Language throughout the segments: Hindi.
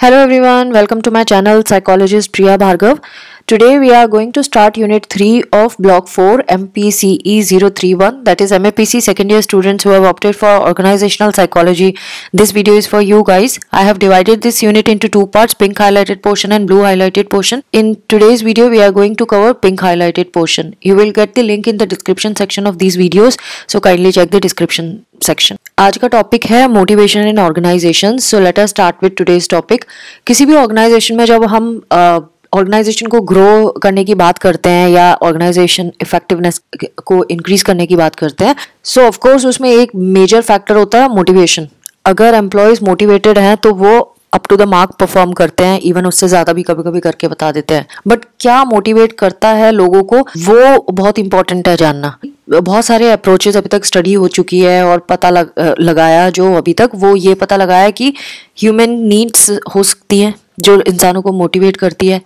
Hello everyone, welcome to my channel Psychologist Priya Bhargav. Today we are going to start Unit 3 of Block 4 MPCE 031, that is MAPC second year students who have opted for Organizational Psychology. This video is for you guys. I have divided this unit into two parts, pink highlighted portion and blue highlighted portion. In today's video we are going to cover pink highlighted portion. You will get the link in the description section of these videos, so kindly check the description section. आज का टॉपिक है motivation in organisation. So let us start with today's topic. किसी भी ऑर्गेनाइजेशन में जब हम ऑर्गेनाइजेशन को ग्रो करने की बात करते हैं या ऑर्गेनाइजेशन इफेक्टिवनेस को इंक्रीज करने की बात करते हैं, सो ऑफ कोर्स उसमें एक मेजर फैक्टर होता है मोटिवेशन. अगर एम्प्लॉयज मोटिवेटेड हैं तो वो up to the mark perform करते हैं, इवन उससे ज्यादा भी कभी कभी करके बता देते हैं. बट क्या मोटिवेट करता है लोगों को, वो बहुत इंपॉर्टेंट है जानना. बहुत सारे अप्रोचेस अभी तक स्टडी हो चुकी है और पता लगाया जो अभी तक वो ये पता लगाया कि ह्यूमन नीड्स हो सकती हैं जो इंसानों को मोटिवेट करती है.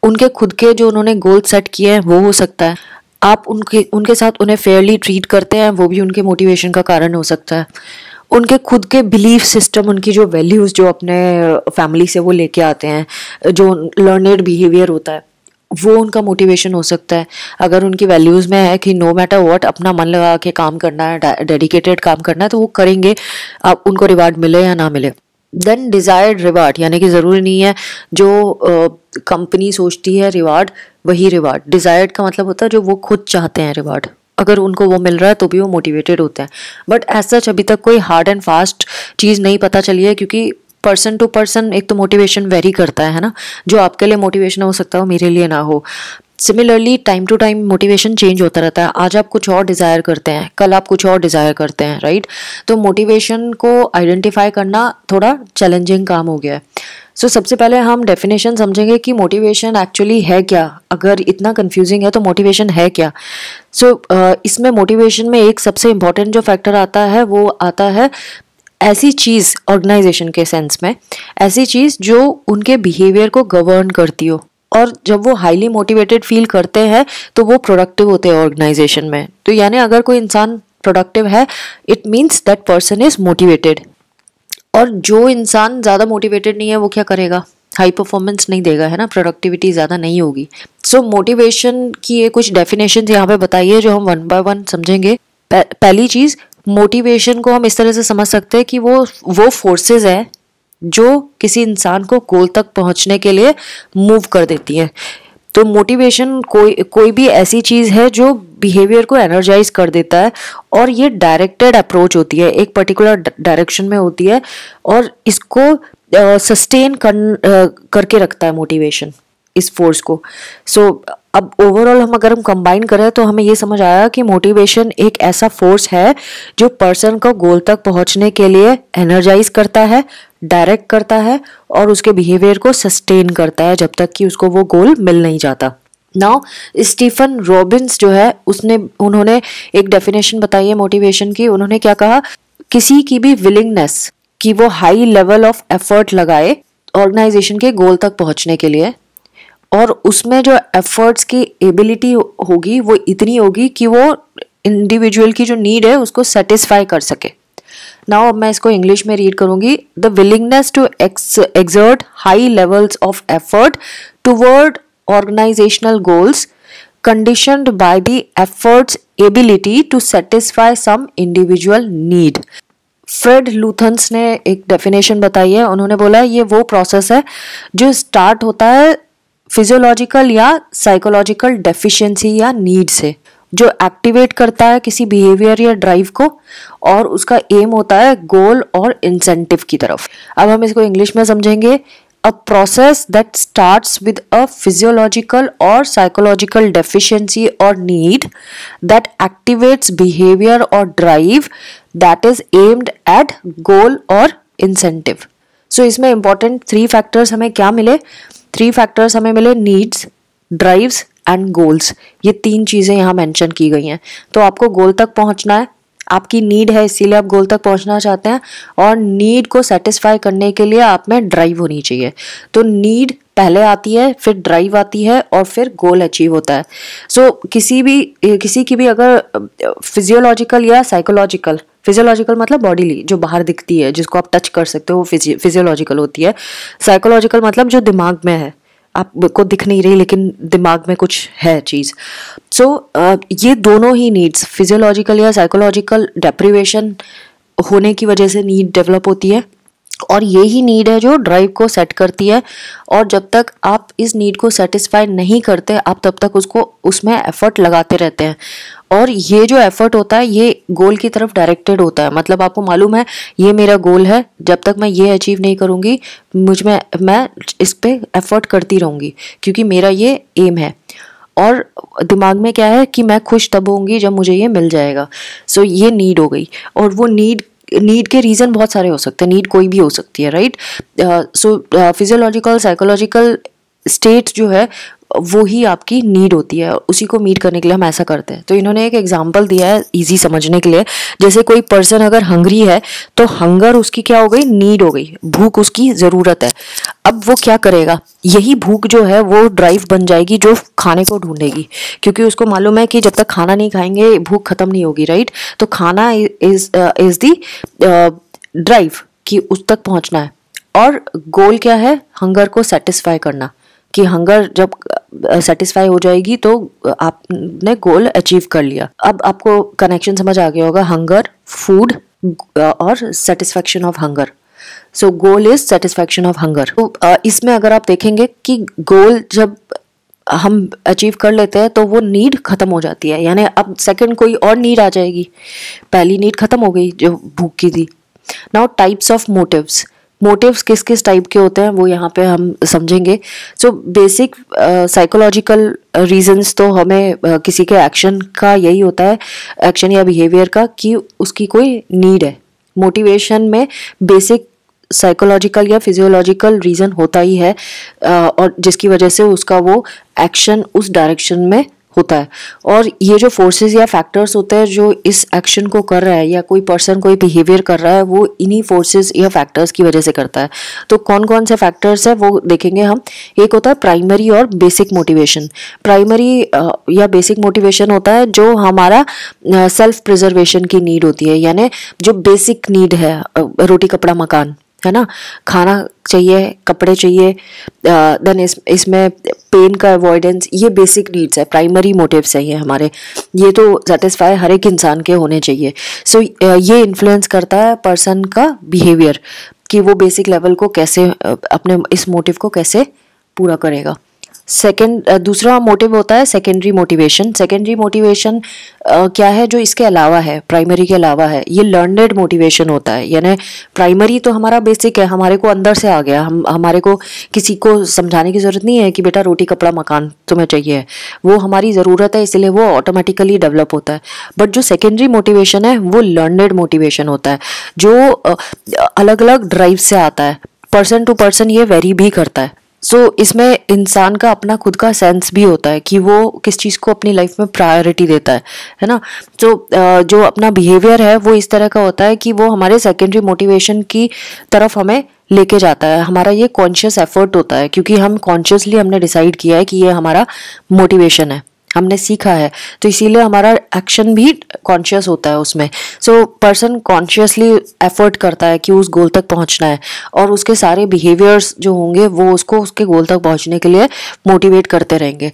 उनके खुद के जो उन्होंने गोल सेट किए हैं वो हो सकता है. आप उनके साथ उन्हें फेयरली ट्रीट करते हैं, वो भी उनके मोटिवेशन का कारण हो सकता है. उनके खुद के बिलीफ सिस्टम, उनकी जो वैल्यूज जो अपने फैमिली से वो लेके आते हैं, जो लर्नेड बिहेवियर होता है, वो उनका मोटिवेशन हो सकता है. अगर उनकी वैल्यूज में है कि नो मैटर व्हाट अपना मन लगा के काम करना है, डेडिकेटेड काम करना है, तो वो करेंगे, अब उनको रिवार्ड मिले या ना मिले. देन डिजायर्ड रिवार्ड, यानी कि जरूरी नहीं है जो कंपनी सोचती है रिवार्ड वही रिवार्ड. डिजायर्ड का मतलब होता है जो वो खुद चाहते हैं रिवार्ड. अगर उनको वो मिल रहा है तो भी वो मोटिवेटेड होते हैं. बट एज सच अभी तक कोई हार्ड एंड फास्ट चीज़ नहीं पता चली है, क्योंकि पर्सन टू पर्सन एक तो मोटिवेशन वेरी करता है ना. जो आपके लिए मोटिवेशन हो सकता है वो मेरे लिए ना हो. Similarly time to time motivation change होता रहता है. आज आप कुछ और डिज़ायर करते हैं, कल आप कुछ और डिज़ायर करते हैं, राइट. तो मोटिवेशन को आइडेंटिफाई करना थोड़ा चैलेंजिंग काम हो गया है. सो सबसे पहले हम डेफिनेशन समझेंगे कि मोटिवेशन एक्चुअली है क्या. अगर इतना कंफ्यूजिंग है तो मोटिवेशन है क्या. सो इसमें मोटिवेशन में एक सबसे इम्पॉर्टेंट जो फैक्टर आता है वो आता है ऐसी चीज़, ऑर्गेनाइजेशन के सेंस में ऐसी चीज़ जो उनके बिहेवियर को गवर्न करती हो. और जब वो हाईली मोटिवेटेड फील करते हैं तो वो प्रोडक्टिव होते हैं ऑर्गेनाइजेशन में. तो यानी अगर कोई इंसान प्रोडक्टिव है, it means that person is motivated. और जो इंसान ज़्यादा मोटिवेटेड नहीं है वो क्या करेगा, हाई परफॉर्मेंस नहीं देगा, है ना, प्रोडक्टिविटी ज़्यादा नहीं होगी. सो मोटिवेशन की ये कुछ डेफिनेशन यहाँ पे बताइए जो हम वन बाय वन समझेंगे. पहली चीज़, मोटिवेशन को हम इस तरह से समझ सकते हैं कि वो फोर्सेस है जो किसी इंसान को गोल तक पहुंचने के लिए मूव कर देती है. तो मोटिवेशन कोई भी ऐसी चीज़ है जो बिहेवियर को एनर्जाइज कर देता है, और ये डायरेक्टेड अप्रोच होती है, एक पर्टिकुलर डायरेक्शन में होती है, और इसको सस्टेन करके रखता है मोटिवेशन, इस फोर्स को. सो अब ओवरऑल अगर हम कंबाइन करें तो हमें ये समझ आया कि मोटिवेशन एक ऐसा फोर्स है जो पर्सन को गोल तक पहुंचने के लिए एनर्जाइज करता है, डायरेक्ट करता है, और उसके बिहेवियर को सस्टेन करता है जब तक कि उसको वो गोल मिल नहीं जाता. नाउ स्टीफन रॉबिन्स जो है उन्होंने एक डेफिनेशन बताई है मोटिवेशन की. उन्होंने क्या कहा, किसी की भी विलिंगनेस कि वो हाई लेवल ऑफ एफर्ट लगाए ऑर्गेनाइजेशन के गोल तक पहुंचने के लिए, और उसमें जो एफर्ट्स की एबिलिटी होगी वो इतनी होगी कि वो इंडिविजुअल की जो नीड है उसको सेटिस्फाई कर सके. नाउ अब मैं इसको इंग्लिश में रीड करूंगी. The willingness to exert high levels of effort toward organisational goals conditioned by the effort's ability to satisfy some individual need. Fred Luthans ने एक डेफिनेशन बताई है. उन्होंने बोला ये वो प्रोसेस है जो स्टार्ट होता है फिजियोलॉजिकल या साइकोलॉजिकल डेफिशिएंसी या नीड से, जो एक्टिवेट करता है किसी बिहेवियर या ड्राइव को, और उसका एम होता है गोल और इंसेंटिव की तरफ. अब हम इसको इंग्लिश में समझेंगे. A process that starts with a physiological और साइकोलॉजिकल डेफिशिएंसी और नीड दैट एक्टिवेट्स बिहेवियर और drive that is aimed at goal और इंसेंटिव. सो इसमें इंपॉर्टेंट 3 फैक्टर्स हमें क्या मिले, 3 फैक्टर्स हमें मिले, नीड्स, ड्राइव्स एंड गोल्स. ये 3 चीज़ें यहाँ मेंशन की गई हैं. तो आपको गोल तक पहुँचना है, आपकी नीड है इसीलिए आप गोल तक पहुँचना चाहते हैं, और नीड को सेटिस्फाई करने के लिए आप में ड्राइव होनी चाहिए. तो नीड पहले आती है, फिर ड्राइव आती है और फिर गोल अचीव होता है। सो किसी की भी अगर फिजियोलॉजिकल या साइकोलॉजिकल, फिजियोलॉजिकल मतलब बॉडीली जो बाहर दिखती है, जिसको आप टच कर सकते हो, वो फिजियोलॉजिकल होती है। साइकोलॉजिकल मतलब जो दिमाग में है, आपको दिख नहीं रही लेकिन दिमाग में कुछ है चीज़। सो ये दोनों ही नीड्स, फिजियोलॉजिकल या साइकोलॉजिकल डेप्रिवेशन होने की वजह से नीड डेवलप होती है, और यही नीड है जो ड्राइव को सेट करती है। और जब तक आप इस नीड को सेटिस्फाई नहीं करते, आप तब तक उसमें एफर्ट लगाते रहते हैं, और ये जो एफर्ट होता है ये गोल की तरफ डायरेक्टेड होता है। मतलब आपको मालूम है ये मेरा गोल है, जब तक मैं ये अचीव नहीं करूँगी मैं इस पे एफर्ट करती रहूँगी, क्योंकि मेरा ये एम है। और दिमाग में क्या है कि मैं खुश तब होंगी जब मुझे ये मिल जाएगा। सो ये नीड हो गई, और वो नीड के रीज़न बहुत सारे हो सकते हैं, नीड कोई भी हो सकती है, राइट। सो फिजियोलॉजिकल साइकोलॉजिकल स्टेट जो है वो ही आपकी नीड होती है, उसी को मीट करने के लिए हम ऐसा करते हैं। तो इन्होंने एक एग्जांपल दिया है इजी समझने के लिए, जैसे कोई पर्सन अगर हंग्री है तो हंगर उसकी क्या हो गई, नीड हो गई, भूख उसकी ज़रूरत है। अब वो क्या करेगा, यही भूख जो है वो ड्राइव बन जाएगी जो खाने को ढूंढेगी, क्योंकि उसको मालूम है कि जब तक खाना नहीं खाएंगे भूख खत्म नहीं होगी, राइट। तो खाना इज दी ड्राइव कि उस तक पहुंचना है, और गोल क्या है, हंगर को सेटिस्फाई करना, कि हंगर जब सेटिस्फाई हो जाएगी तो आपने गोल अचीव कर लिया। अब आपको कनेक्शन समझ आ गया होगा, हंगर, फूड और satisfaction of hunger. So goal is satisfaction of hunger. तो इसमें अगर आप देखेंगे कि गोल जब हम अचीव कर लेते हैं तो वो नीड खत्म हो जाती है, यानी अब सेकंड कोई और नीड आ जाएगी, पहली नीड खत्म हो गई जो भूख की थी। Now types of motives, motives किस किस टाइप के होते हैं वो यहाँ पे हम समझेंगे। सो बेसिक साइकोलॉजिकल रीजंस तो हमें किसी के एक्शन का यही होता है, एक्शन या बिहेवियर का, कि उसकी कोई नीड है। मोटिवेशन में बेसिक साइकोलॉजिकल या फिजियोलॉजिकल रीज़न होता ही है, और जिसकी वजह से उसका वो एक्शन उस डायरेक्शन में होता है। और ये जो फोर्सेस या फैक्टर्स होते हैं जो इस एक्शन को कर रहा है, या कोई पर्सन कोई बिहेवियर कर रहा है, वो इन्हीं फोर्सेस या फैक्टर्स की वजह से करता है। तो कौन कौन से फैक्टर्स है वो देखेंगे हम। एक होता है प्राइमरी और बेसिक मोटिवेशन। प्राइमरी या बेसिक मोटिवेशन होता है जो हमारा सेल्फ प्रिजर्वेशन की नीड होती है, यानी जो बेसिक नीड है, रोटी कपड़ा मकान, है ना, खाना चाहिए, कपड़े चाहिए, देन इसमें पेन का अवॉइडेंस, ये बेसिक नीड्स है, प्राइमरी मोटिव्स है ये हमारे, ये तो सेटिस्फाई हर एक इंसान के होने चाहिए। सो ये इन्फ्लुएंस करता है पर्सन का बिहेवियर, कि वो बेसिक लेवल को कैसे अपने इस मोटिव को कैसे पूरा करेगा। दूसरा मोटिव होता है सेकेंडरी मोटिवेशन। सेकेंडरी मोटिवेशन क्या है जो इसके अलावा है, प्राइमरी के अलावा है, ये लर्नड मोटिवेशन होता है। यानी प्राइमरी तो हमारा बेसिक है, हमारे को अंदर से आ गया, हमारे को किसी को समझाने की ज़रूरत नहीं है कि बेटा रोटी कपड़ा मकान तुम्हें चाहिए, वो हमारी ज़रूरत है, इसलिए वो ऑटोमेटिकली डेवलप होता है। बट जो सेकेंडरी मोटिवेशन है वो लर्नड मोटिवेशन होता है, जो अलग अलग ड्राइव से आता है, पर्सन टू पर्सन ये वेरी भी करता है। इसमें इंसान का अपना खुद का सेंस भी होता है कि वो किस चीज़ को अपनी लाइफ में प्रायोरिटी देता है ना। जो अपना बिहेवियर है वो इस तरह का होता है कि वो हमारे सेकेंडरी मोटिवेशन की तरफ हमें लेके जाता है। हमारा ये कॉन्शियस एफर्ट होता है, क्योंकि हम कॉन्शियसली हमने डिसाइड किया है कि ये हमारा मोटिवेशन है, हमने सीखा है, तो इसीलिए हमारा एक्शन भी कॉन्शियस होता है उसमें। पर्सन कॉन्शियसली एफर्ट करता है कि उस गोल तक पहुंचना है, और उसके सारे बिहेवियर्स जो होंगे वो उसको उसके गोल तक पहुंचने के लिए मोटिवेट करते रहेंगे।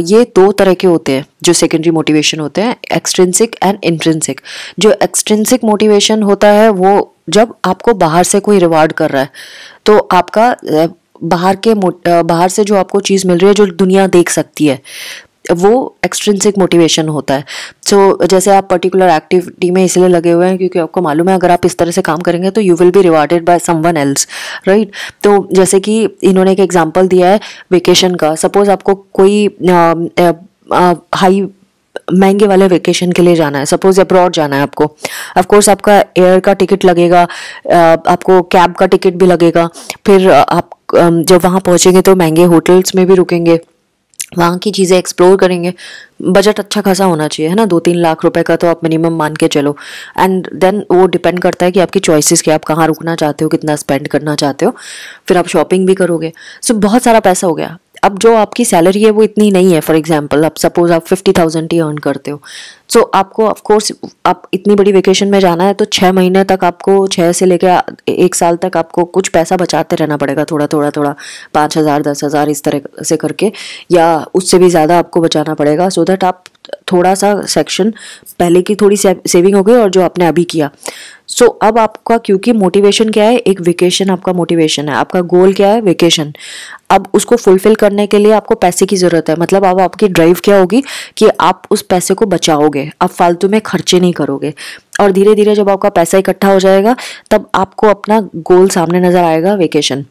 ये दो तरह के होते हैं जो सेकेंडरी मोटिवेशन होते हैं, एक्सट्रिंसिक एंड इंट्रिंसिक। जो एक्सट्रिंसिक मोटिवेशन होता है वो जब आपको बाहर से कोई रिवार्ड कर रहा है, तो आपका बाहर से जो आपको चीज़ मिल रही है, जो दुनिया देख सकती है, वो एक्सट्रिंसिक मोटिवेशन होता है। जैसे आप पर्टिकुलर एक्टिविटी में इसलिए लगे हुए हैं क्योंकि आपको मालूम है अगर आप इस तरह से काम करेंगे तो you will be rewarded by someone else, right. तो जैसे कि इन्होंने एक एग्जांपल दिया है वेकेशन का। सपोज आपको कोई हाई महंगे वाले वेकेशन के लिए जाना है, सपोज अब्रॉड जाना है आपको, ऑफ कोर्स आपका एयर का टिकट लगेगा, आपको कैब का टिकट भी लगेगा, फिर आप जब वहाँ पहुँचेंगे तो महंगे होटल्स में भी रुकेंगे, वहाँ की चीज़ें एक्सप्लोर करेंगे। बजट अच्छा खासा होना चाहिए, है ना, 2-3 लाख रुपए का तो आप मिनिमम मान के चलो। एंड देन वो डिपेंड करता है कि आपकी चॉइसेस क्या, आप कहाँ रुकना चाहते हो, कितना स्पेंड करना चाहते हो, फिर आप शॉपिंग भी करोगे। सो बहुत सारा पैसा हो गया। अब जो आपकी सैलरी है वो इतनी नहीं है, फॉर एग्जांपल आप सपोज आप 50,000 ही अर्न करते हो। सो आपको ऑफ कोर्स आप इतनी बड़ी वेकेशन में जाना है तो 6 महीने तक आपको, 6 से लेकर 1 साल तक आपको कुछ पैसा बचाते रहना पड़ेगा, थोड़ा थोड़ा थोड़ा, 5,000 10,000 इस तरह से करके, या उससे भी ज़्यादा आपको बचाना पड़ेगा, सो दैट आप थोड़ा सा सेक्शन पहले की थोड़ी सेविंग हो गई और जो आपने अभी किया। सो अब आपका, क्योंकि मोटिवेशन क्या है, एक वेकेशन आपका मोटिवेशन है, आपका गोल क्या है, वेकेशन। अब उसको फुलफिल करने के लिए आपको पैसे की ज़रूरत है। मतलब अब आपकी ड्राइव क्या होगी कि आप उस पैसे को बचाओगे, आप फालतू में खर्चे नहीं करोगे। और धीरे धीरे जब आपका पैसा इकट्ठा हो जाएगा तब आपको अपना गोल सामने नज़र आएगा, वेकेशन,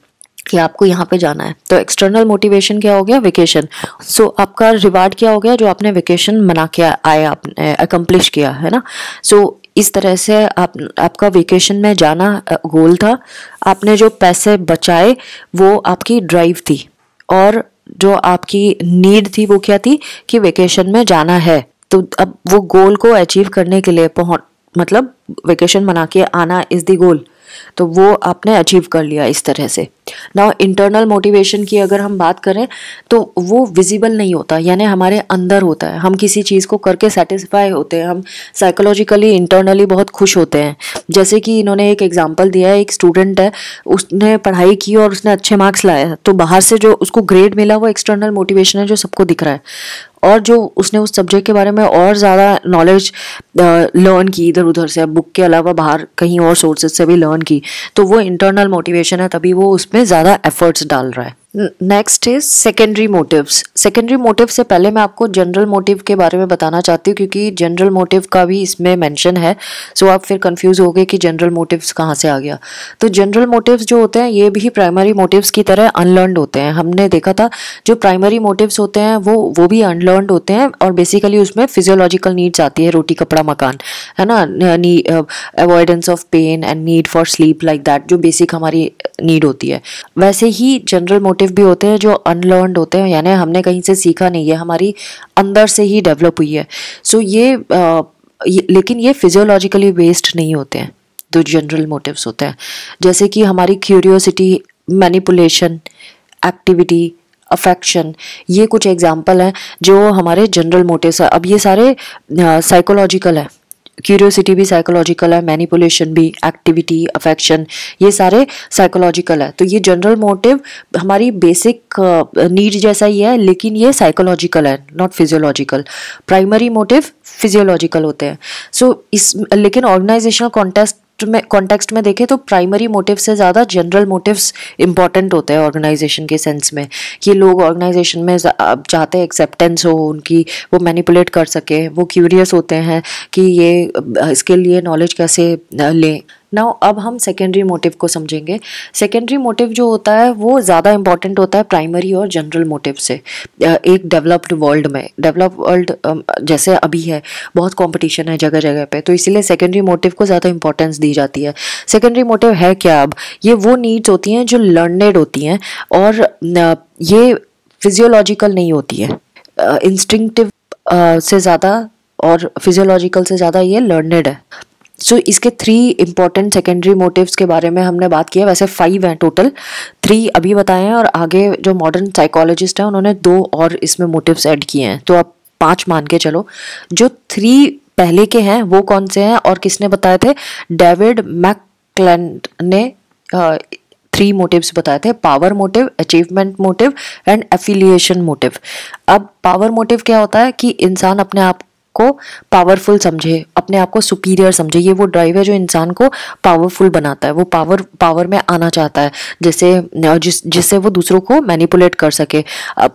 कि आपको यहाँ पे जाना है। तो एक्सटर्नल मोटिवेशन क्या हो गया, वेकेशन। सो आपका रिवार्ड क्या हो गया, जो आपने वेकेशन मना के आए, आपने अकम्प्लिश किया, है ना। सो इस तरह से आपका वेकेशन में जाना गोल था। आपने जो पैसे बचाए वो आपकी ड्राइव थी, और जो आपकी नीड थी वो क्या थी कि वेकेशन में जाना है। तो अब वो गोल को अचीव करने के लिए मतलब वेकेशन मना के आना इज द गोल, तो वो आपने अचीव कर लिया इस तरह से। नाउ इंटरनल मोटिवेशन की अगर हम बात करें तो वो विजिबल नहीं होता, यानी हमारे अंदर होता है। हम किसी चीज़ को करके सेटिस्फाई होते हैं, हम साइकोलॉजिकली इंटरनली बहुत खुश होते हैं। जैसे कि इन्होंने एक एग्जांपल दिया है, एक स्टूडेंट है, उसने पढ़ाई की और उसने अच्छे मार्क्स लाए, तो बाहर से जो उसको ग्रेड मिला वो एक्सटर्नल मोटिवेशन है जो सबको दिख रहा है। और जो उसने उस सब्जेक्ट के बारे में और ज़्यादा नॉलेज लर्न की इधर उधर से, बुक के अलावा बाहर कहीं और सोर्सेज से भी लर्न की, तो वो इंटरनल मोटिवेशन है, तभी वो उसमें ज़्यादा एफर्ट्स डाल रहा है। Next is secondary motives. Secondary motive से पहले मैं आपको जनरल मोटिव के बारे में बताना चाहती हूँ, क्योंकि जनरल मोटिव का भी इसमें मेंशन है। सो आप फिर कंफ्यूज हो गए कि जनरल मोटिव्स कहाँ से आ गया। तो जनरल मोटिव्स जो होते हैं ये भी प्राइमरी मोटिव्स की तरह अनलर्नड होते हैं। हमने देखा था जो प्राइमरी मोटिव्स होते हैं वो भी अनलर्नड होते हैं, और बेसिकली उसमें फिजियोलॉजिकल नीड्स आती है, रोटी कपड़ा मकान, है ना, avoidance of pain and need for sleep, like that, जो बेसिक हमारी नीड होती है। वैसे ही जनरल मोटिव भी होते हैं जो अनलर्नड होते हैं, यानी हमने कहीं से सीखा नहीं है, हमारी अंदर से ही डेवलप हुई है। सो लेकिन ये फिजियोलॉजिकली बेस्ड नहीं होते हैं जो जनरल मोटिव्स होते हैं। जैसे कि हमारी क्यूरियोसिटी, मैनिपुलेशन, एक्टिविटी, अफेक्शन, ये कुछ एग्जाम्पल हैं जो हमारे जनरल मोटिव्स है। अब ये सारे साइकोलॉजिकल है, क्यूरियोसिटी भी साइकोलॉजिकल है, मैनिपुलेशन भी, एक्टिविटी, अफेक्शन, ये सारे साइकोलॉजिकल है। तो ये जनरल मोटिव हमारी बेसिक नीड जैसा ही है, लेकिन ये साइकोलॉजिकल है, not physiological. Primary motive physiological होते हैं। लेकिन ऑर्गेनाइजेशनल कॉन्टेक्स्ट में देखें तो प्राइमरी मोटिव से ज़्यादा जनरल मोटिव्स इंपॉर्टेंट होते हैं ऑर्गेनाइजेशन के सेंस में, कि लोग ऑर्गेनाइजेशन में चाहते हैं एक्सेप्टेंस हो उनकी, वो मैनिपुलेट कर सके, वो क्यूरियस होते हैं कि ये इसके लिए नॉलेज कैसे लें। नाउ अब हम सेकेंडरी मोटिव को समझेंगे। सेकेंडरी मोटिव जो होता है वो ज़्यादा इंपॉर्टेंट होता है प्राइमरी और जनरल मोटिव से। एक डेवलप्ड वर्ल्ड में, डेवलप वर्ल्ड जैसे अभी है, बहुत कंपटीशन है जगह जगह पे, तो इसीलिए सेकेंडरी मोटिव को ज़्यादा इंपॉर्टेंस दी जाती है। सेकेंडरी मोटिव है क्या, अब ये वो नीड्स होती हैं जो लर्नेड होती हैं, और ये फिजियोलॉजिकल नहीं होती है, इंस्टिंक्टिव से ज़्यादा और फिजियोलॉजिकल से ज़्यादा ये लर्नेड है। सो इसके 3 इंपॉर्टेंट सेकेंडरी मोटिव्स के बारे में हमने बात की है। वैसे 5 हैं टोटल, 3 अभी बताए हैं, और आगे जो मॉडर्न साइकोलॉजिस्ट हैं उन्होंने 2 और इसमें मोटिव्स ऐड किए हैं, तो आप 5 मान के चलो। जो 3 पहले के हैं वो कौन से हैं और किसने बताए थे, डेविड मैकक्लेंड ने 3 मोटिव्स बताए थे, power motive, achievement motive and affiliation motive. अब पावर मोटिव क्या होता है कि इंसान अपने आप को पावरफुल समझे, अपने आप को सुपीरियर समझे, ये वो ड्राइव है जो इंसान को पावरफुल बनाता है, वो पावर में आना चाहता है, जिससे वो दूसरों को मैनिपुलेट कर सके,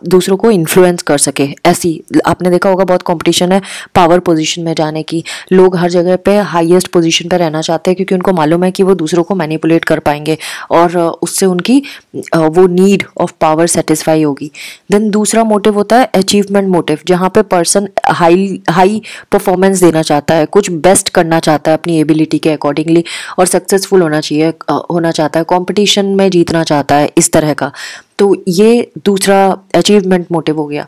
दूसरों को इन्फ्लुएंस कर सके। ऐसी आपने देखा होगा बहुत कंपटीशन है पावर पोजीशन में जाने की, लोग हर जगह पे हाईएस्ट पोजीशन पे रहना चाहते हैं क्योंकि उनको मालूम है कि वो दूसरों को मैनिपुलेट कर पाएंगे और उससे उनकी वो नीड ऑफ पावर सेटिस्फाई होगी। देन दूसरा मोटिव होता है अचीवमेंट मोटिव, जहाँ पे पर्सन हाई हाई परफॉर्मेंस देना चाहता है, कुछ बेस्ट करना चाहता है अपनी एबिलिटी के अकॉर्डिंगली और सक्सेसफुल होना चाहता है, कंपटीशन में जीतना चाहता है, इस तरह का। तो ये दूसरा अचीवमेंट मोटिव हो गया।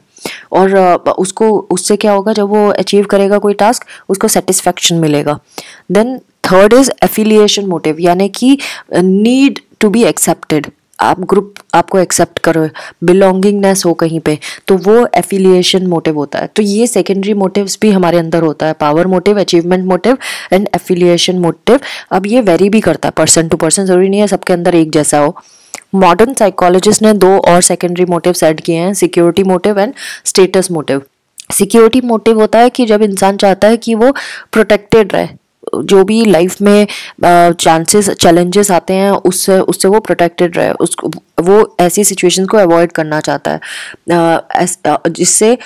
और उसको उससे क्या होगा, जब वो अचीव करेगा कोई टास्क उसको सेटिस्फैक्शन मिलेगा। Then third is affiliation motive, यानी कि नीड टू बी एक्सेप्टेड, आप ग्रुप आपको एक्सेप्ट करो, बिलोंगिंगनेस हो कहीं पे, तो वो एफिलिएशन मोटिव होता है। तो ये सेकेंडरी मोटिव्स भी हमारे अंदर होता है, power motive, achievement motive and affiliation motive. अब ये वेरी भी करता है पर्सन टू पर्सन, जरूरी नहीं है सबके अंदर एक जैसा हो। मॉडर्न साइकोलॉजिस्ट ने 2 और सेकेंडरी मोटिव्स ऐड किए हैं, security motive and status motive. Security motive होता है कि जब इंसान चाहता है कि वो प्रोटेक्टेड रहे, जो भी लाइफ में चैलेंजेस आते हैं उससे वो प्रोटेक्टेड रहे, उसको वो ऐसी सिचुएशंस को अवॉइड करना चाहता है, जिससे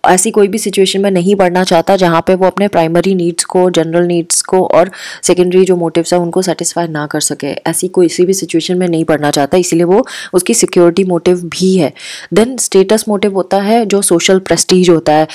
ऐसी कोई भी सिचुएशन में नहीं पड़ना चाहता जहाँ पे वो अपने प्राइमरी नीड्स को, जनरल नीड्स को और सेकेंडरी जो मोटिव्स है उनको सेटिस्फाई ना कर सके, ऐसी कोई सी भी सिचुएशन में नहीं पड़ना चाहता, इसीलिए वो उसकी सिक्योरिटी मोटिव भी है। देन स्टेटस मोटिव होता है जो सोशल प्रेस्टीज होता है,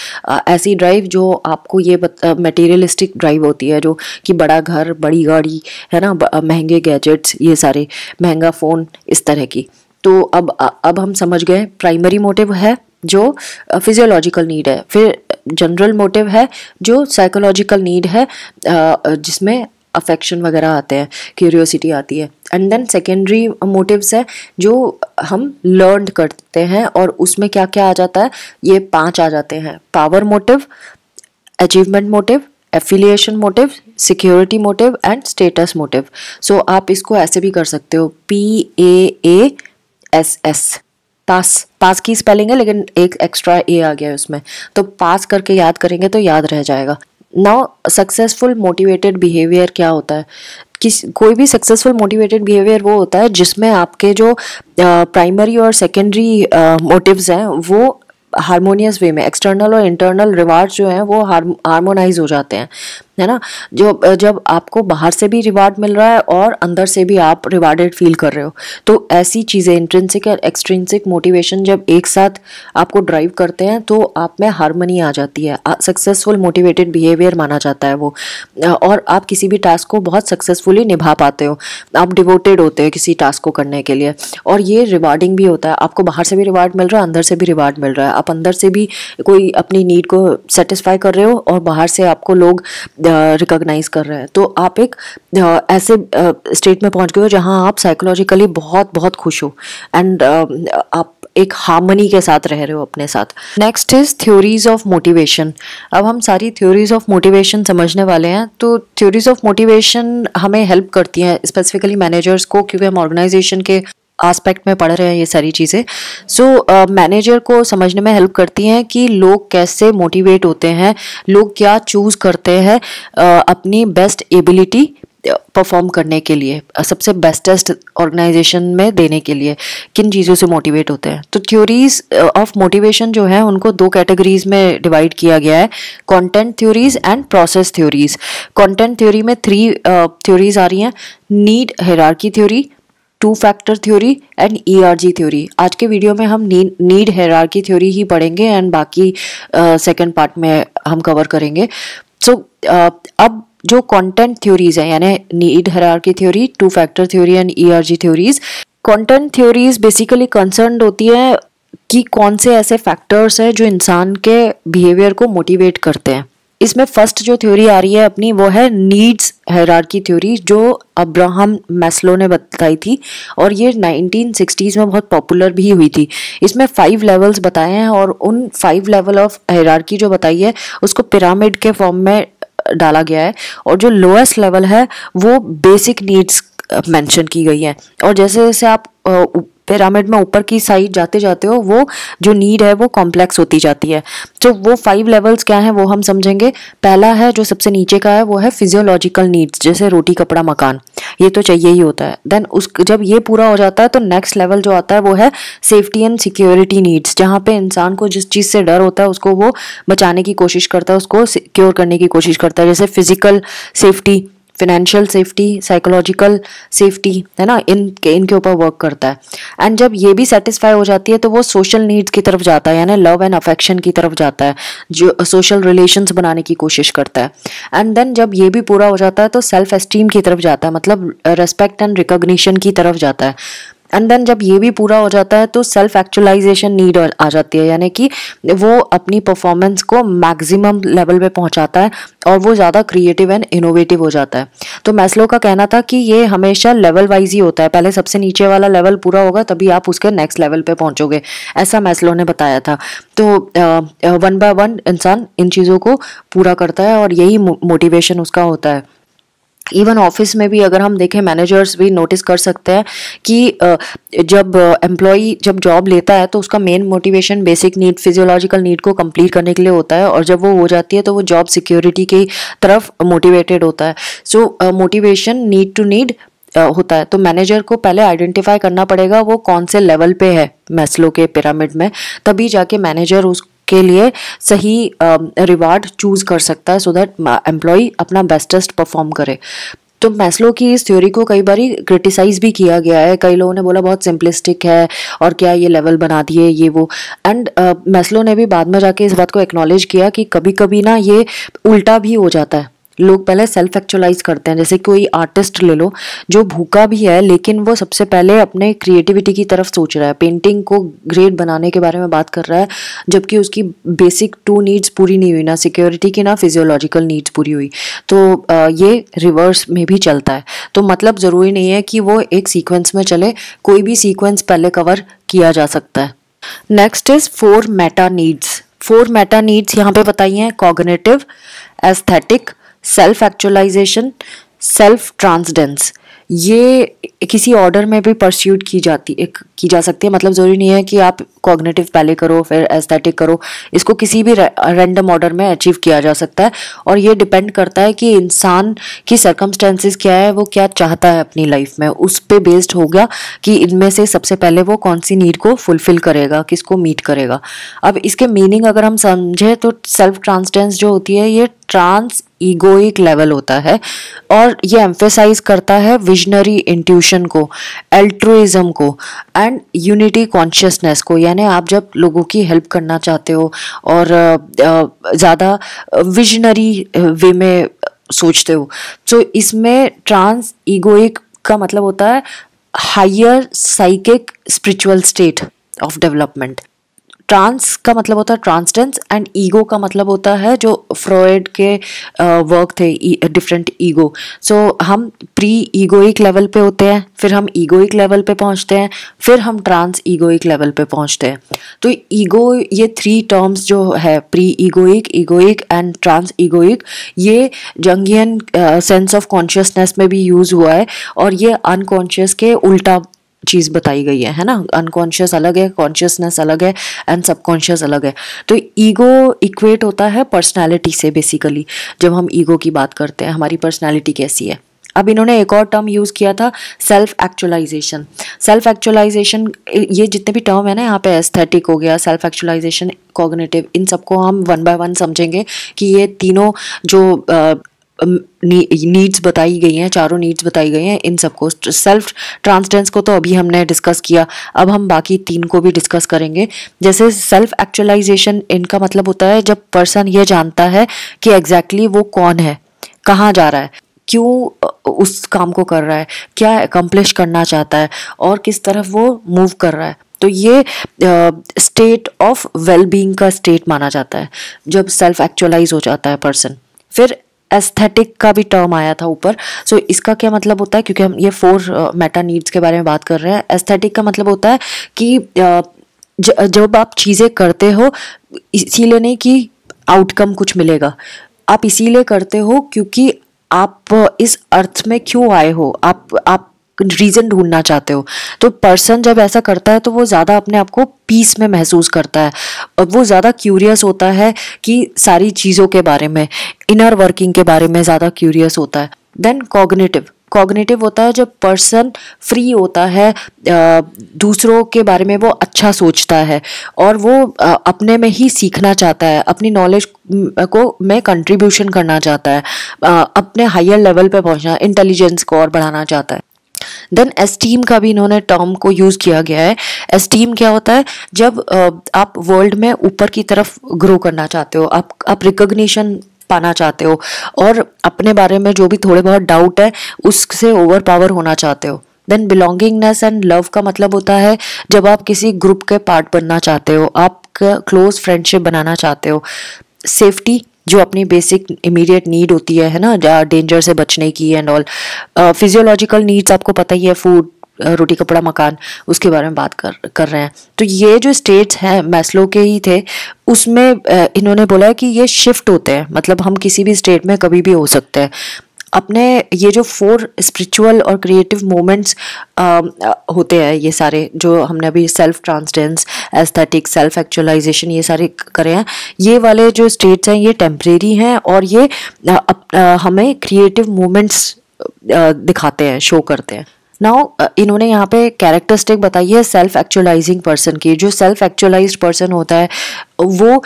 ऐसी ड्राइव जो आपको ये मटेरियलिस्टिक ड्राइव होती है, जो कि बड़ा घर, बड़ी गाड़ी है ना, महंगे गैजेट्स, ये सारे, महंगा फ़ोन, इस तरह की। तो अब हम समझ गए, प्राइमरी मोटिव है जो फिजियोलॉजिकल नीड है, फिर जनरल मोटिव है जो साइकोलॉजिकल नीड है, जिसमें अफेक्शन वगैरह आते हैं, क्यूरियोसिटी आती है। एंड देन सेकेंडरी मोटिव्स है जो हम लर्न करते हैं, और उसमें क्या क्या आ जाता है, ये 5 आ जाते हैं, power motive, achievement motive, affiliation motive, security motive and status motive. So आप इसको ऐसे भी कर सकते हो, PAASS, पास की स्पेलिंग है लेकिन एक एक्स्ट्रा ए आ गया है उसमें, तो पास करके याद करेंगे तो याद रह जाएगा। नाउ सक्सेसफुल मोटिवेटेड बिहेवियर क्या होता है, कोई भी सक्सेसफुल मोटिवेटेड बिहेवियर वो होता है जिसमें आपके जो प्राइमरी और सेकेंडरी मोटिव्स हैं वो हारमोनियस वे में, एक्सटर्नल और इंटरनल रिवार्ड जो हैं वो हारमोनाइज हो जाते हैं, है ना। जब आपको बाहर से भी रिवार्ड मिल रहा है और अंदर से भी आप रिवार्डेड फील कर रहे हो, तो ऐसी चीज़ें इंट्रिंसिक और एक्सट्रिंसिक मोटिवेशन जब एक साथ आपको ड्राइव करते हैं तो आप में हारमनी आ जाती है, सक्सेसफुल मोटिवेटेड बिहेवियर माना जाता है वो, और आप किसी भी टास्क को बहुत सक्सेसफुली निभा पाते हो, आप डिवोटेड होते हो किसी टास्क को करने के लिए, और ये रिवार्डिंग भी होता है, आपको बाहर से भी रिवार्ड मिल रहा है, अंदर से भी रिवार्ड मिल रहा है, आप अंदर से भी कोई अपनी नीड को सेटिस्फाई कर रहे हो और बाहर से आपको लोग रिकॉग्नाइज कर रहे हैं, तो आप एक ऐसे स्टेट में पहुंच गए हो जहां आप साइकोलॉजिकली बहुत बहुत खुश हो, एंड आप एक हार्मनी के साथ रह रहे हो अपने साथ। Next is theories of motivation. अब हम सारी थ्योरीज ऑफ मोटिवेशन समझने वाले हैं। तो थ्योरीज ऑफ मोटिवेशन हमें हेल्प करती हैं स्पेसिफिकली मैनेजर्स को, क्योंकि हम ऑर्गेनाइजेशन के आस्पेक्ट में पढ़ रहे हैं ये सारी चीज़ें। सो मैनेजर को समझने में हेल्प करती हैं कि लोग कैसे मोटिवेट होते हैं, लोग क्या चूज़ करते हैं अपनी बेस्ट एबिलिटी परफॉर्म करने के लिए, सबसे बेस्टेस्ट ऑर्गेनाइजेशन में देने के लिए किन चीज़ों से मोटिवेट होते हैं। तो थ्योरीज ऑफ मोटिवेशन जो है उनको 2 कैटेगरीज में डिवाइड किया गया है, content theories and process theories. Content theory में 3 थ्योरीज आ रही हैं, need hierarchy theory, 2 factor theory and ERG theory. आज के वीडियो में हम नीड हायरार्की थ्योरी ही पढ़ेंगे एंड बाकी सेकंड पार्ट में हम कवर करेंगे। सो अब जो कंटेंट थ्योरीज है, यानी need hierarchy theory, 2 factor theory and ERG theories, content theories basically concerned होती है कि कौन से ऐसे फैक्टर्स हैं जो इंसान के बिहेवियर को मोटिवेट करते हैं। इसमें फर्स्ट जो थ्योरी आ रही है अपनी वो है नीड्स हायरार्की थ्योरी, जो अब्राहम मैस्लो ने बताई थी और ये 1960s में बहुत पॉपुलर भी हुई थी। इसमें 5 लेवल्स बताए हैं और उन 5 लेवल ऑफ हायरार्की जो बताई है उसको पिरामिड के फॉर्म में डाला गया है, और जो लोएस्ट लेवल है वो बेसिक नीड्स मेंशन की गई है। और जैसे जैसे आप पिरामिड में ऊपर की साइड जाते जाते हो वो जो नीड है वो कॉम्प्लेक्स होती जाती है। तो वो 5 लेवल्स क्या हैं वो हम समझेंगे। पहला है जो सबसे नीचे का है वो है फिजियोलॉजिकल नीड्स, जैसे रोटी कपड़ा मकान, ये तो चाहिए ही होता है। देन जब ये पूरा हो जाता है तो नेक्स्ट लेवल जो आता है वो है सेफ्टी एंड सिक्योरिटी नीड्स, जहाँ पे इंसान को जिस चीज़ से डर होता है उसको वो बचाने की कोशिश करता है, उसको सिक्योर करने की कोशिश करता है, जैसे physical safety, financial safety, psychological safety, है ना, इनके ऊपर वर्क करता है। एंड जब ये भी सेटिस्फाई हो जाती है तो वो सोशल नीड्स की तरफ जाता है, यानी लव एंड अफेक्शन की तरफ जाता है, जो सोशल रिलेशंस बनाने की कोशिश करता है। एंड देन जब ये भी पूरा हो जाता है तो सेल्फ एस्टीम की तरफ जाता है, मतलब रिस्पेक्ट एंड रिकॉग्निशन की तरफ जाता है। एंड देन जब ये भी पूरा हो जाता है तो सेल्फ एक्चुअलाइजेशन नीड आ जाती है, यानी कि वो अपनी परफॉर्मेंस को मैक्सिमम लेवल पे पहुंचाता है और वो ज़्यादा क्रिएटिव एंड इनोवेटिव हो जाता है। तो मैस्लो का कहना था कि ये हमेशा लेवल वाइज ही होता है, पहले सबसे नीचे वाला लेवल पूरा होगा तभी आप उसके नेक्स्ट लेवल पे पहुंचोगे, ऐसा मैस्लो ने बताया था। तो वन बाय वन इंसान इन चीज़ों को पूरा करता है और यही मोटिवेशन उसका होता है। इवन ऑफिस में भी अगर हम देखें, मैनेजर्स भी नोटिस कर सकते हैं कि जब एम्प्लॉय जब जॉब लेता है तो उसका main motivation basic need, physiological need को कंप्लीट करने के लिए होता है, और जब वो हो जाती है तो वो जॉब सिक्योरिटी की तरफ मोटिवेटेड होता है। So motivation need to need होता है। तो मैनेजर को पहले आइडेंटिफाई करना पड़ेगा वो कौन से लेवल पे है मैस्लो के पिरामिड में, तभी जाके मैनेजर उस के लिए सही रिवार्ड चूज कर सकता है, सो दैट एम्प्लॉय अपना बेस्टेस्ट परफॉर्म करे। तो मैस्लो की इस थ्योरी को कई बार क्रिटिसाइज भी किया गया है, कई लोगों ने बोला बहुत सिंपलिस्टिक है और क्या ये लेवल बना दिए ये वो। एंड मैस्लो ने भी बाद में जाके इस बात को एक्नॉलेज किया कि कभी कभी ना ये उल्टा भी हो जाता है, लोग पहले सेल्फ एक्चुअलाइज करते हैं। जैसे कोई आर्टिस्ट ले लो जो भूखा भी है लेकिन वो सबसे पहले अपने क्रिएटिविटी की तरफ सोच रहा है, पेंटिंग को ग्रेट बनाने के बारे में बात कर रहा है, जबकि उसकी बेसिक 2 नीड्स पूरी नहीं हुई, ना सिक्योरिटी की ना फिजियोलॉजिकल नीड्स पूरी हुई। तो ये रिवर्स में भी चलता है। तो मतलब ज़रूरी नहीं है कि वो एक सीक्वेंस में चले, कोई भी सीक्वेंस पहले कवर किया जा सकता है। Next is 4 meta needs. 4 meta needs यहाँ पे बताई हैं, cognitive, aesthetic, self actualisation, self transcendence. ये किसी ऑर्डर में भी परस्यूट की जा सकती है, मतलब ज़रूरी नहीं है कि आप कॉग्निटिव पहले करो फिर एस्थेटिक करो, इसको किसी भी रैंडम ऑर्डर में अचीव किया जा सकता है। और ये डिपेंड करता है कि इंसान की सर्कमस्टेंसेस क्या है, वो क्या चाहता है अपनी लाइफ में, उस पे बेस्ड होगा कि इनमें से सबसे पहले वो कौन सी नीड को फुलफिल करेगा, किसको मीट करेगा। अब इसके मीनिंग अगर हम समझे तो सेल्फ ट्रांसडेंस जो होती है ये ट्रांस ईगोइक लेवल होता है, और ये एम्फेसाइज करता है विजनरी इंट्यूशन को, एल्ट्रुइज्म को एंड यूनिटी कॉन्शियसनेस को। यानी आप जब लोगों की हेल्प करना चाहते हो और ज़्यादा विजनरी वे में सोचते हो, तो इसमें ट्रांस ईगोइक का मतलब होता है higher psychic spiritual state of development. Trans का मतलब होता है ट्रांसडेंस, एंड ईगो का मतलब होता है जो फ्रॉयड के वर्क थे डिफरेंट ईगो। सो हम प्री ईगोइक लेवल पे होते हैं, फिर हम ईगोइक लेवल पे पहुंचते हैं, फिर हम ट्रांस ईगोइक लेवल पे पहुंचते हैं। तो ईगो, ये 3 टर्म्स जो है pre egoic, egoic and trans egoic, ये जंगियन सेंस ऑफ कॉन्शियसनेस में भी यूज हुआ है, और ये अनकॉन्शियस के उल्टा चीज़ बताई गई है ना। अनकॉन्शियस अलग है, कॉन्शियसनेस अलग है एंड सबकॉन्शियस अलग है। तो ईगो इक्वेट होता है पर्सनालिटी से बेसिकली। जब हम ईगो की बात करते हैं हमारी पर्सनालिटी कैसी है। अब इन्होंने एक और टर्म यूज़ किया था, सेल्फ एक्चुअलाइजेशन। सेल्फ एक्चुअलाइजेशन, ये जितने भी टर्म है ना यहाँ पे, एस्थेटिक हो गया, सेल्फ एक्चुअलाइजेशन, कॉग्निटिव, इन सबको हम वन बाय वन समझेंगे कि ये तीनों जो नीड्स बताई गई हैं, चारों नीड्स बताई गई हैं, इन सबको। सेल्फ ट्रांसडेंस को तो अभी हमने डिस्कस किया, अब हम बाकी 3 को भी डिस्कस करेंगे। जैसे सेल्फ एक्चुअलाइजेशन, इनका मतलब होता है जब पर्सन ये जानता है कि एग्जैक्टली वो कौन है, कहाँ जा रहा है, क्यों उस काम को कर रहा है, क्या अकम्प्लिश करना चाहता है और किस तरफ वो मूव कर रहा है। तो ये स्टेट ऑफ वेलबींग का स्टेट माना जाता है जब सेल्फ एक्चुअलाइज हो जाता है पर्सन। फिर एस्थेटिक का भी टर्म आया था ऊपर। सो इसका क्या मतलब होता है, क्योंकि हम ये 4 मेटा नीड्स के बारे में बात कर रहे हैं। एस्थेटिक का मतलब होता है कि जब आप चीज़ें करते हो इसीलिए नहीं कि आउटकम कुछ मिलेगा, आप इसीलिए करते हो क्योंकि आप इस अर्थ में क्यों आए हो, आप रीजन ढूंढना चाहते हो। तो पर्सन जब ऐसा करता है तो वो ज़्यादा अपने आप को पीस में महसूस करता है, और वो ज़्यादा क्यूरियस होता है कि सारी चीज़ों के बारे में, इनर वर्किंग के बारे में ज़्यादा क्यूरियस होता है। देन कॉग्निटिव, कॉग्निटिव होता है जब पर्सन फ्री होता है, दूसरों के बारे में वो अच्छा सोचता है और वो अपने में ही सीखना चाहता है, अपनी नॉलेज को में कंट्रीब्यूशन करना चाहता है, अपने हायर लेवल पे पहुंचना, इंटेलिजेंस को और बढ़ाना चाहता है। देन एस्टीम का भी इन्होंने टर्म को यूज़ किया गया है। एस्टीम क्या होता है? जब आप वर्ल्ड में ऊपर की तरफ ग्रो करना चाहते हो, आप रिकॉग्निशन पाना चाहते हो और अपने बारे में जो भी थोड़े बहुत डाउट है उससे ओवर पावर होना चाहते हो। देन बिलोंगिंगनेस एंड लव का मतलब होता है जब आप किसी ग्रुप के पार्ट बनना चाहते हो, आप क्लोज फ्रेंडशिप बनाना चाहते हो। सेफ्टी, जो अपनी बेसिक इमीडिएट नीड होती है ना, डेंजर से बचने की एंड ऑल। फिजियोलॉजिकल नीड्स आपको पता ही है, फूड, रोटी कपड़ा मकान, उसके बारे में बात कर रहे हैं। तो ये जो स्टेट्स हैं मैस्लो के ही थे, उसमें इन्होंने बोला है कि ये शिफ्ट होते हैं, मतलब हम किसी भी स्टेट में कभी भी हो सकते हैं। अपने ये जो 4 स्पिरिचुअल और क्रिएटिव मोमेंट्स होते हैं, ये सारे जो हमने अभी self transcendence, aesthetic, self actualisation, ये सारे करे हैं, ये वाले जो स्टेट्स हैं ये टेम्परेरी हैं और ये हमें क्रिएटिव मोमेंट्स दिखाते हैं, शो करते हैं। नाउ इन्होंने यहाँ पे कैरेक्टरिस्टिक बताई है सेल्फ एक्चुअलाइजिंग पर्सन की। जो सेल्फ एक्चुअलाइज्ड पर्सन होता है वो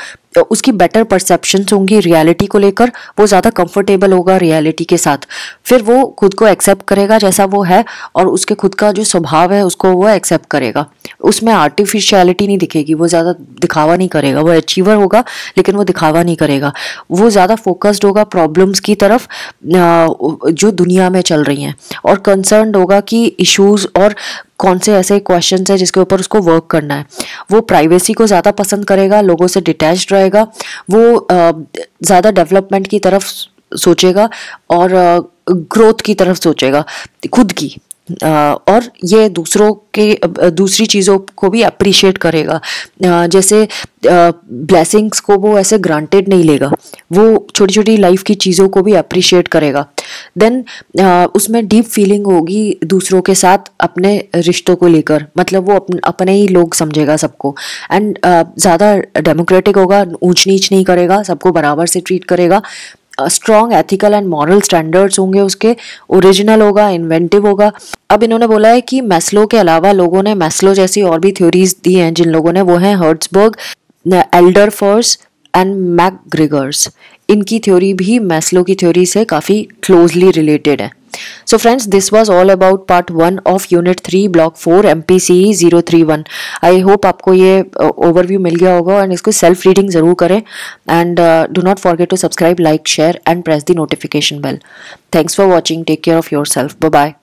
उसकी बेटर परसेप्शंस होंगी रियलिटी को लेकर, वो ज़्यादा कंफर्टेबल होगा रियलिटी के साथ, फिर वो खुद को एक्सेप्ट करेगा जैसा वो है और उसके खुद का जो स्वभाव है उसको वो एक्सेप्ट करेगा। उसमें आर्टिफिशियलिटी नहीं दिखेगी, वो ज़्यादा दिखावा नहीं करेगा, वो अचीवर होगा लेकिन वो दिखावा नहीं करेगा। वो ज़्यादा फोकस्ड होगा प्रॉब्लम्स की तरफ जो दुनिया में चल रही हैं और कंसर्न्ड होगा कि इश्यूज और कौन से ऐसे क्वेश्चन है जिसके ऊपर उसको वर्क करना है। वो प्राइवेसी को ज़्यादा पसंद करेगा, लोगों से डिटैच्ड रहेगा, वो ज़्यादा डेवलपमेंट की तरफ सोचेगा और ग्रोथ की तरफ सोचेगा खुद की, और ये दूसरों के दूसरी चीज़ों को भी अप्रिशिएट करेगा। जैसे ब्लेसिंग्स को वो ऐसे ग्रांटेड नहीं लेगा, वो छोटी छोटी लाइफ की चीज़ों को भी अप्रिशिएट करेगा। देन उसमें डीप फीलिंग होगी दूसरों के साथ अपने रिश्तों को लेकर, मतलब वो अपने ही लोग समझेगा सबको। एंड ज़्यादा डेमोक्रेटिक होगा, ऊंच नीच नहीं करेगा, सबको बराबर से ट्रीट करेगा। Strong ethical and moral standards होंगे उसके, ओरिजिनल होगा, इन्वेंटिव होगा। अब इन्होंने बोला है कि मैस्लो के अलावा लोगों ने मैस्लो जैसी और भी थ्योरीज दी हैं जिन लोगों ने, वो हैं हर्ट्सबर्ग, एल्डरफर्स एंड मैकग्रेगर्स। इनकी थ्योरी भी मैस्लो की थ्योरी से काफ़ी क्लोजली रिलेटेड है। So friends, this was all about part 1 of Unit 3 Block 4 MPCE 031. I hope आपको ये overview मिल गया होगा और इसको self reading ज़रूर करें and do not forget to subscribe, like, share and press the notification bell. Thanks for watching. Take care of yourself. Bye bye.